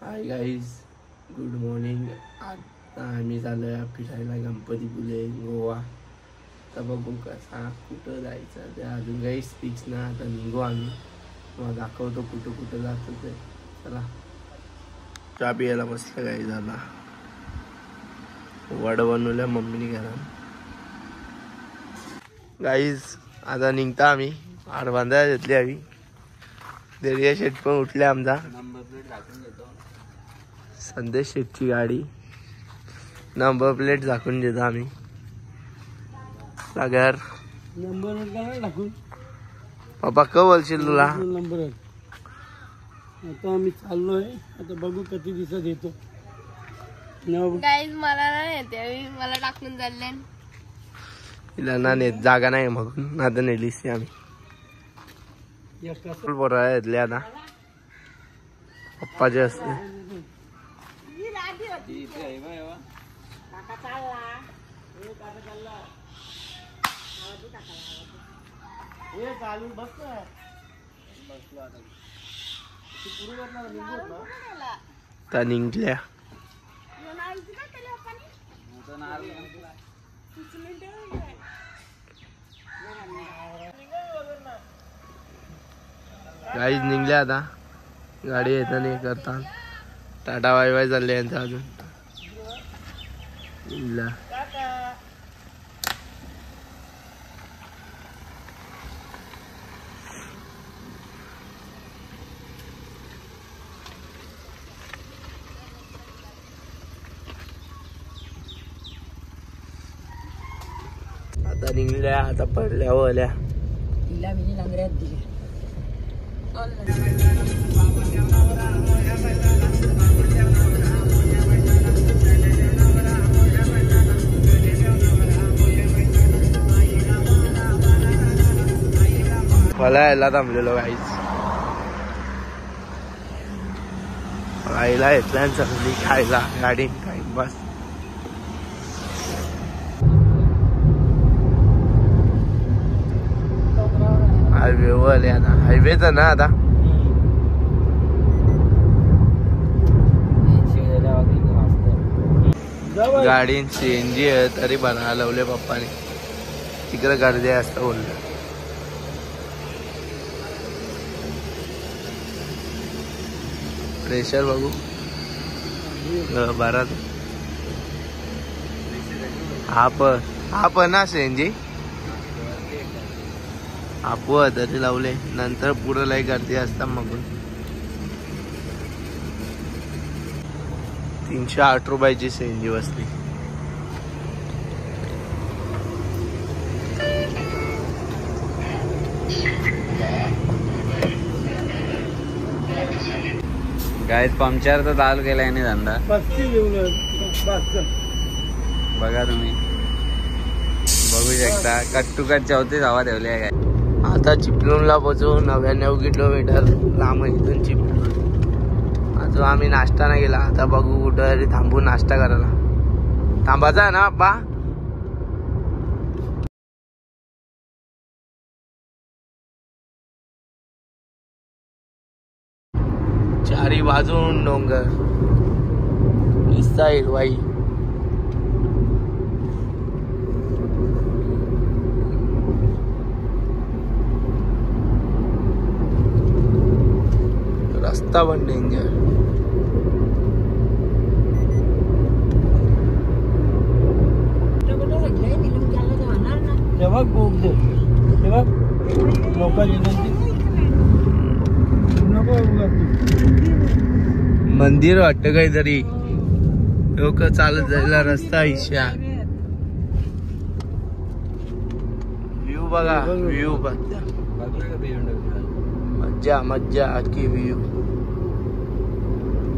Hi guys, good morning. आता आम्ही चाललो आहे फिरायला गणपतीपुळे गोवा. आता बघू कसा कुठं जायचं ते अजून काही फिक्स ना. आता निघू आम्ही, मग दाखवतो कुठं कुठं जातो ते. चला चहा पियाला बसलं. काही झाला वड बनवल्या मम्मीने घरात. गाईज आता निघता आम्ही. आड बांधायला घेतली आम्ही. दर्या शेट पण उठले आमचा. संदेश शेटची गाडी नंबर प्लेट झाकून देतो आम्ही. घर नंबर टाकून पप्पा क बोलशील तुला नंबर. आता आम्ही चाललोय. आता बघू किती दिवसात येतो. गाईज मला नाही येते, मला टाकून चालले. तिला ना नेत जागा नाही मग आता नेलीस आम्ही. बरोबर घेतले आता पप्पाचे असते. त्या निघल्या गाईज निघल्या आता. गाडी येताना करता टाटा वाय वाय चालले यांचा अजून निघल्या. आता निघल्या. आता पडल्या ओल्या. तिला मी लंगऱ्यात दिली. मला यायला थांबलेलो गाईच. आईला येतल्या चांगली खायला गाडी टाइम बस. हायवे वर आता हायवेच ना आता. गाडी CNG आहे तरी बनवायला लावले पप्पाने. तिकडे गर्दी असतं बोललं. प्रेशर बघू बराच. हा पण ना CNG आप तरी लावले. नंतर पुढे लई गर्दी असतात मग. 308 रुपयाची CNG बसली. गाईत पंक्चर तर चालू केलाय नाही धंदा. बघा तुम्ही बघू शकता. कट टू कट 34 हवा ठेवली आहे. काय आता चिपळूणला पोहोचू. 99 किलोमीटर लांब इथून चिपळूण. अजून आम्ही नाश्ता नाही केला. आता बघू कुठं तरी थांबून नाश्ता करायला. थांबायचा आहे ना बा. चारी बाजून डोंगर इस्ता हिरवाई. रस्ता पण डेंजर. तेव्हा गोप दे तेव्हा लोकांची मंदिर वाटतं काहीतरी. लोक चालत जायला रस्ता इशा. व्ह्यू बघा. व्ह्यू मज्जा मज्जा की व्ह्यू.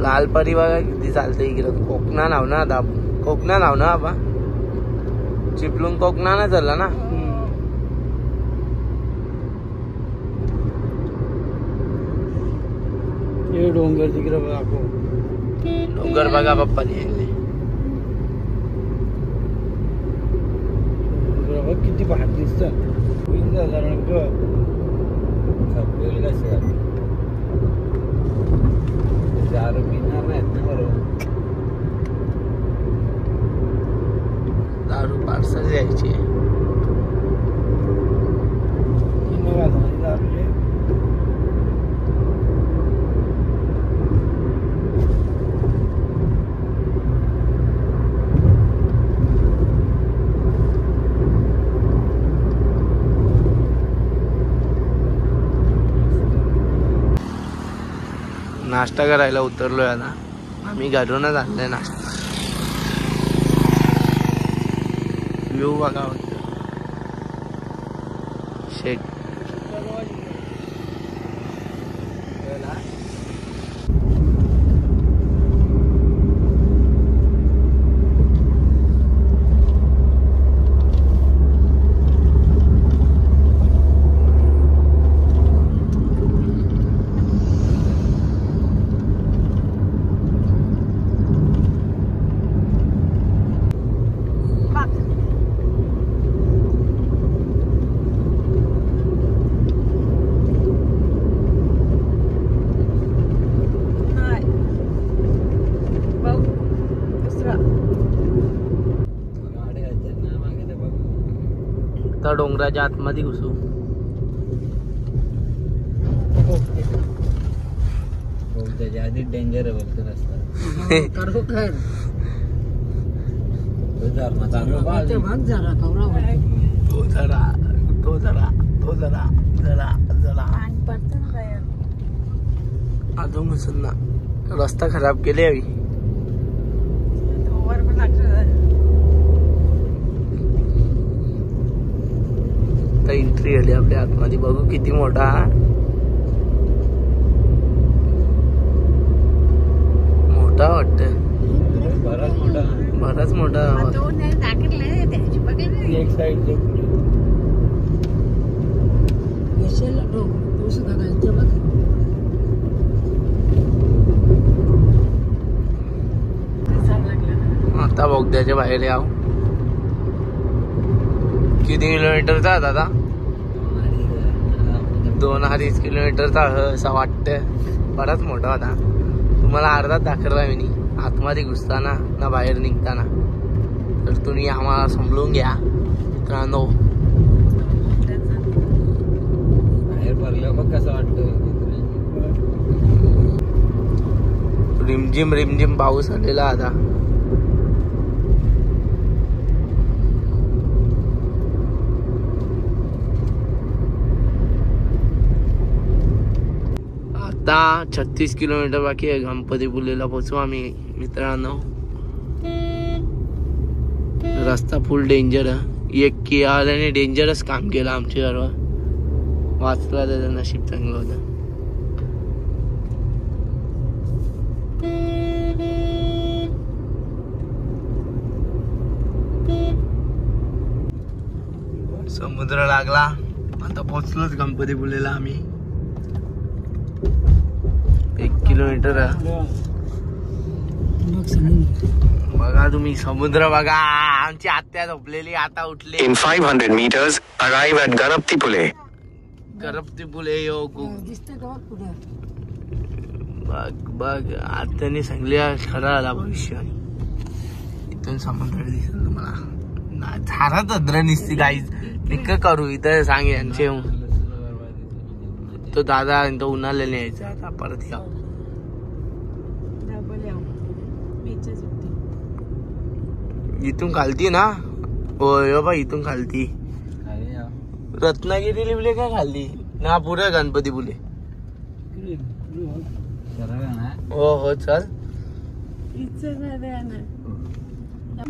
लालपरी बघा किती चालते इकडं. कोकणा नाव ना आता. कोकणा नाव ना बा. चिपळूण कोकणा ना चालला ना. डोंगर तिकडे डोंगर बघा पप्पा. किती भात दिसतात. कसे 4 मिनार नाही नाश्ता करायला उतरलोय आता. आम्ही घरूनच आणलंय नाश्ता. व्ह्यू बघा शेट. तर डोंगराच्या आतमध्ये घुसू. त्याच्या आधी डेंजर आहे बोलतो रस्ता. अजून घुसून ना रस्ता खराब केले हवी. एंट्री आली आपल्या आतमध्ये. बघू किती मोठा. मोठा वाटत. बराच मोठा. एक साइड आता बोगद्याच्या बाहेर याव. किती किलोमीटरचा आहे दादा? 2-2.5 किलोमीटरचा असं वाटतं. बराच मोठा होता. तुम्हाला अर्धाच दाखवला मी आतमध्ये घुसताना ना बाहेर निघताना. तर तुम्ही आम्हाला समजून घ्या मित्रांनो. बाहेर पडलं बघ कसं वाटतं. रिमझिम रिमझिम पाऊस आलेला आता. आता 36 किलोमीटर बाकी आहे. गणपतीपुळेला पोहोचू आम्ही मित्रांनो. रस्ता फुल डेंजर आहे. एक कियाने डेंजरस काम केलं आमच्या घरावर. वाचला त्याचं नशीब चांगलं होतं. समुद्र लागला. आता पोहोचलोच गणपतीपुळेला आम्ही. 1 किलोमीटर बघा तुम्ही. समुद्र बघा. आमची आत्या झोपलेली आता उठली. In 500 meters, arrive at Garaptipule. Ganpatipule यो. बघ बघ आत्याने सांगल्या खरं आला भविष्य. इथून समुद्र दिसेल तुम्हाला. झारात अद्र निसती गाईज. निक करू इथं सांग यांचे. तो दादा तो उन्हाला न्यायचा. आता परत या. इथून खालती ना. हो बा इथून खालती. रत्नागिरी लिवले का खाली ना पुढे गणपतीपुळे. हो हो चल.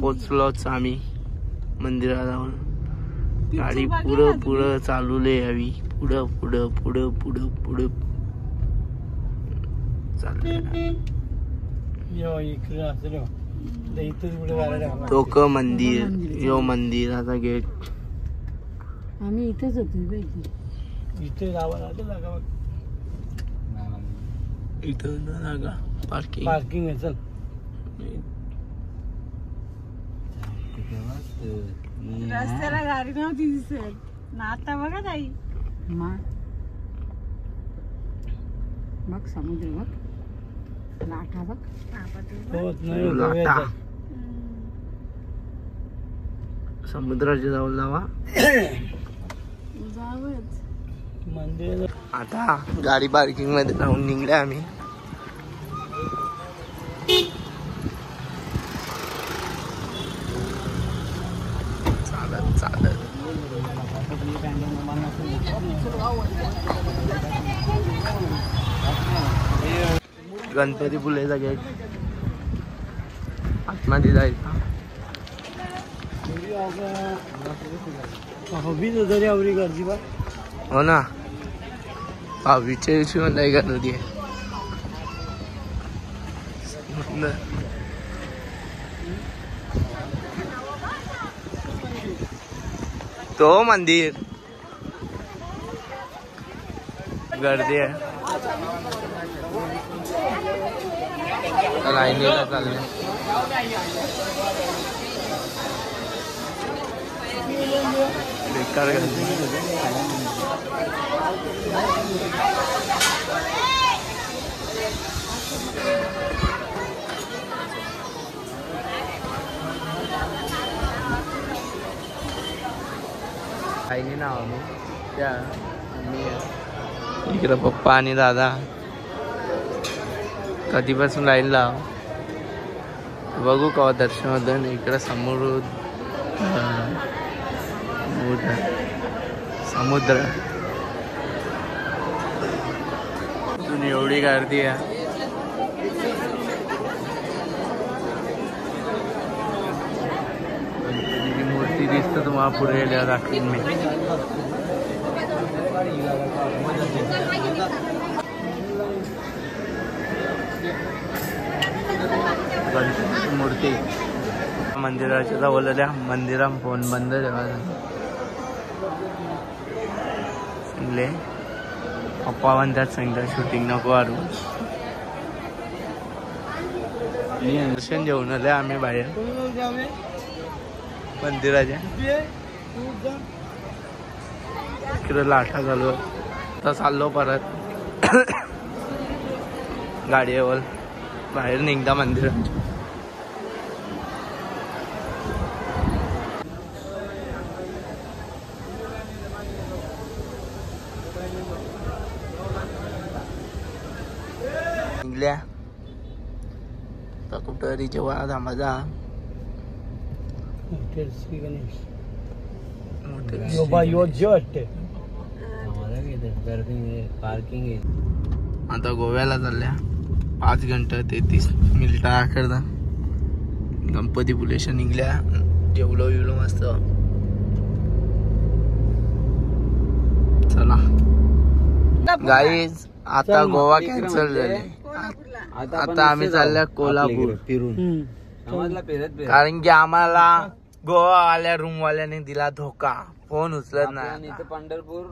पोचलोच आम्ही मंदिरात जाऊन. गाडी पुढं पुढं चालवले हवी. पुढं पुढं पुढं पुढं पुढं चालले. तो क मंदिर यो मंदिराचा गेट. आम्ही इथेच होतो. इथे जागा इथं जागा पार्किंग. पार्किंग आहे. चल रस्त्याला गाडी नव्हती दिसत ना. आता बघा ताई. बघ समुद्र बघ. लाटा बघ. लाटा. समुद्राच्या जवळ जावा. मंदिर. आता गाडी पार्किंग मध्ये राहून निघले आम्ही. चालत चालत गणपतीपुलेचा गेट आतमध्ये जायचा. तरी आवरी गर्दी बा. हो ना 22 नाही गर्दी आहे. तो मंदिर गर्दी आहे. लाईनीला चालले. बेकार गर्दी. लाईनी नाव आम्ही त्या इकडं पप्पा आणि दादा कधीपासून लाईन लाव. बघू कवा दर्शन होतं. इकडं समुद्र अजून एवढी गर्दी आहे. मूर्ती दिसतं तुम्हाला पुढे गेल्यावर दाखवीन मी. गणपतीची मूर्ती मंदिराच्या जवळल्या मंदिरा फोन बंद ठेवायचा. सांगले पप्पा म्हणतात सांगतात शूटिंग नको आरू. दर्शन घेऊन आले आम्ही बाहेर मंदिराच्या. इकडे लाटा चालू तर चाललो परत गाडीवर बाहेर निघता मंदिरात. निघल्या तर कुठं जेव्हा थांबायचा. श्री गणेश पार्किंग. आता गोव्याला चालल्या 5 घंटा 33 मिनिटं करता. गणपतीपुलेच्या निघल्या. जेवलो बिवलो मस्त. चला गाईज आता गोवा कॅन्सल झाले. आता आम्ही चालल्या कोल्हापूर फिरून कारण की आम्हाला गोवा वाल्या रूम वाल्याने दिला धोका. फोन उचलत नाही. पंढरपूर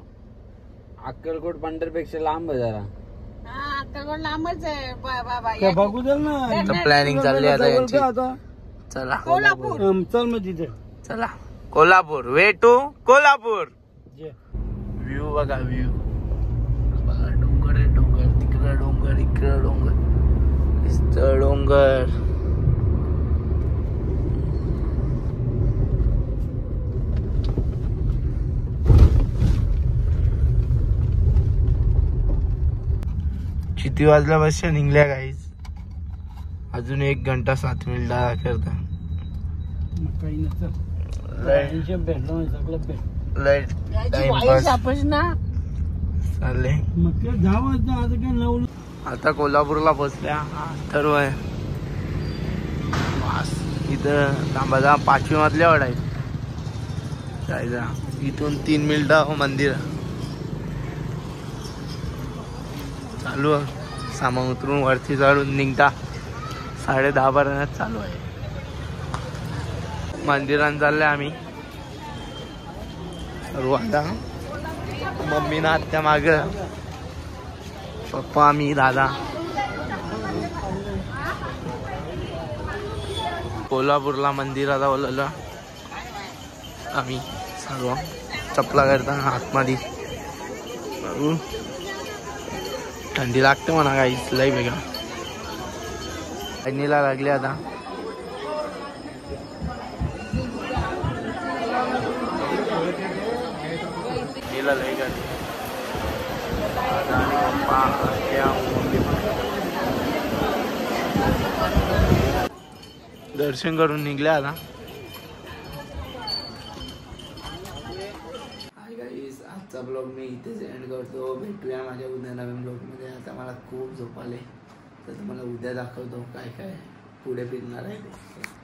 अक्कलकोट पंढरपेक्षा लांब आहे जरा. अक्कलकोट लांबच आहे. बघू दे ना. प्लॅनिंग चालली आता यांची. चला कोल्हापूर. चल मग तिथे. चला Kolhapur. Way to Kolhapur. View बघा व्ह्यू बघा. डोंगर आहे डोंगर. तिकडं डोंगर इकडं डोंगर. इथं डोंगर. किती वाजल्यापासून निघल्या गाईज. अजून 1 घंटा 7 मिनिटं करता. काही चालले. आता कोल्हापूरला पोचल्या. सर्व इथं थांबायचा. 5वी मधल्या वाढाय जायचा. इथून 3 मिनिटं मंदिर चालू. सामान उतरून वरती चढून निघता 10:30 पर्यंत चालू आहे. मंदिरात चालले आम्ही सर्व. आता मम्मी ना आत्या माग. पप्पा मी दादा. कोल्हापूरला मंदिरात बोलवलं आम्ही सर्व. चपला करता आतमध्ये. थंडी लागते म्हणा काहीच लय वेगळा. थंडीला लागली आता. लय गर्दी. पप्पा दर्शन करून निघले आता. हाय गाईस, आजचा ब्लॉग मी इथेच एंड करतो. भेटूया माझ्या उद्या नवीन ब्लॉगमध्ये. आता मला खूप झोप आले. तर तुम्हाला उद्या दाखवतो काय काय पुढे फिरणार आहे ते.